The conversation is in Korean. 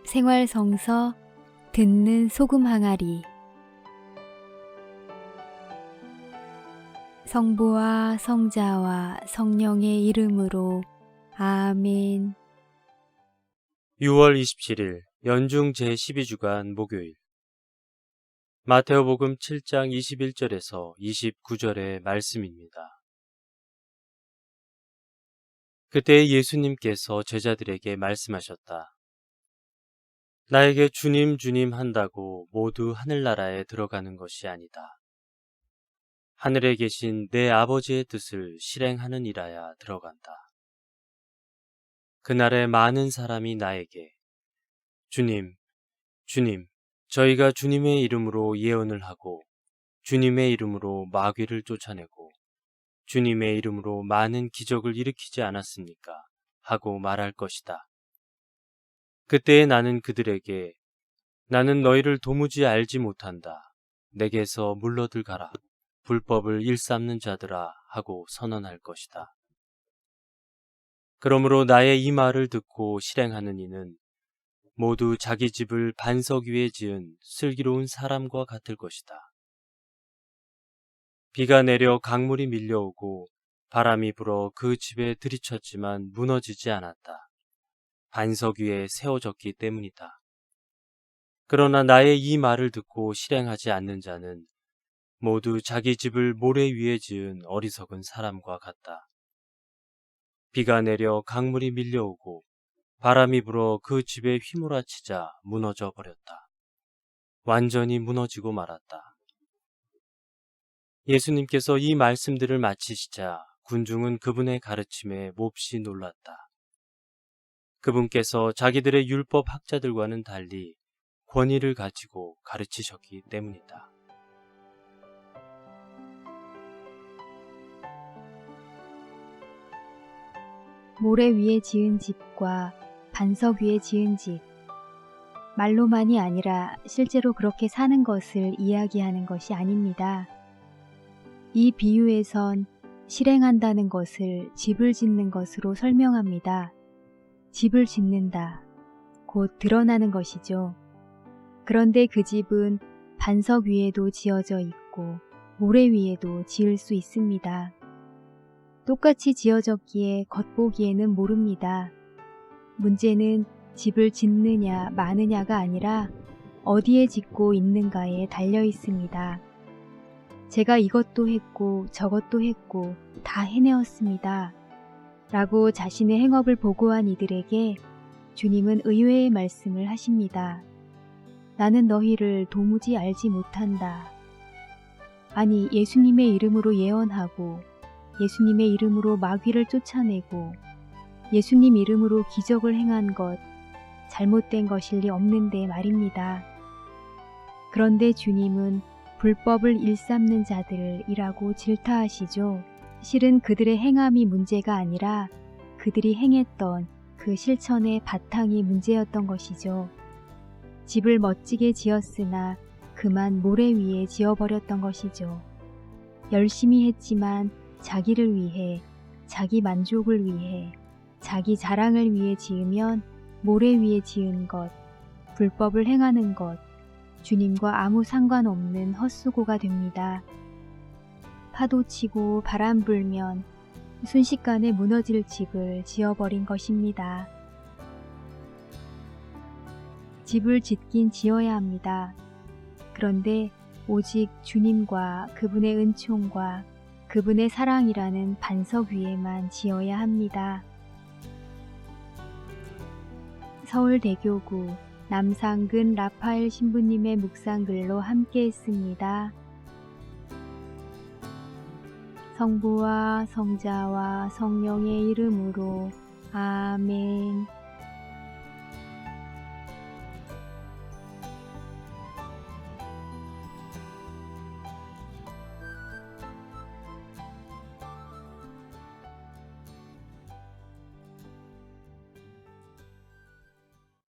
생활성서 듣는 소금 항아리. 성부와 성자와 성령의 이름으로 아멘. 6월 27일 연중 제12주간 목요일. 마테오복음 7장 21절에서 29절의 말씀입니다. 그때 예수님께서 제자들에게 말씀하셨다. 나에게 주님 주님 한다고 모두 하늘나라에 들어가는 것이 아니다. 하늘에 계신 내 아버지의 뜻을 실행하는 이라야 들어간다. 그날에 많은 사람이 나에게 주님, 주님, 저희가 주님의 이름으로 예언을 하고 주님의 이름으로 마귀를 쫓아내고 주님의 이름으로 많은 기적을 일으키지 않았습니까? 하고 말할 것이다. 그때에 나는 그들에게 나는 너희를 도무지 알지 못한다. 내게서 물러들 가라. 불법을 일삼는 자들아 하고 선언할 것이다. 그러므로 나의 이 말을 듣고 실행하는 이는 모두 자기 집을 반석 위에 지은 슬기로운 사람과 같을 것이다. 비가 내려 강물이 밀려오고 바람이 불어 그 집에 들이쳤지만 무너지지 않았다. 반석 위에 세워졌기 때문이다. 그러나 나의 이 말을 듣고 실행하지 않는 자는 모두 자기 집을 모래 위에 지은 어리석은 사람과 같다. 비가 내려 강물이 밀려오고 바람이 불어 그 집에 휘몰아치자 무너져 버렸다. 완전히 무너지고 말았다. 예수님께서 이 말씀들을 마치시자 군중은 그분의 가르침에 몹시 놀랐다. 그분께서 자기들의 율법 학자들과는 달리 권위를 가지고 가르치셨기 때문이다. 모래 위에 지은 집과 반석 위에 지은 집. 말로만이 아니라 실제로 그렇게 사는 것을 이야기하는 것이 아닙니다. 이 비유에선 실행한다는 것을 집을 짓는 것으로 설명합니다. 집을 짓는다. 곧 드러나는 것이죠. 그런데 그 집은 반석 위에도 지어져 있고 모래 위에도 지을 수 있습니다. 똑같이 지어졌기에 겉보기에는 모릅니다. 문제는 집을 짓느냐 마느냐가 아니라 어디에 짓고 있는가에 달려 있습니다. 제가 이것도 했고 저것도 했고 다 해내었습니다. 라고 자신의 행업을 보고한 이들에게 주님은 의외의 말씀을 하십니다. 나는 너희를 도무지 알지 못한다. 아니, 예수님의 이름으로 예언하고 예수님의 이름으로 마귀를 쫓아내고 예수님 이름으로 기적을 행한 것 잘못된 것일 리 없는데 말입니다. 그런데 주님은 불법을 일삼는 자들이라고 질타하시죠. 실은 그들의 행함이 문제가 아니라 그들이 행했던 그 실천의 바탕이 문제였던 것이죠. 집을 멋지게 지었으나 그만 모래 위에 지어버렸던 것이죠. 열심히 했지만 자기를 위해, 자기 만족을 위해, 자기 자랑을 위해 지으면 모래 위에 지은 것, 불법을 행하는 것, 주님과 아무 상관없는 헛수고가 됩니다. 파도 치고 바람 불면 순식간에 무너질 집을 지어버린 것입니다. 집을 짓긴 지어야 합니다. 그런데 오직 주님과 그분의 은총과 그분의 사랑이라는 반석 위에만 지어야 합니다. 서울대교구 남상근 라파엘 신부님의 묵상글로 함께 했습니다. 성부와 성자와 성령의 이름으로 아멘.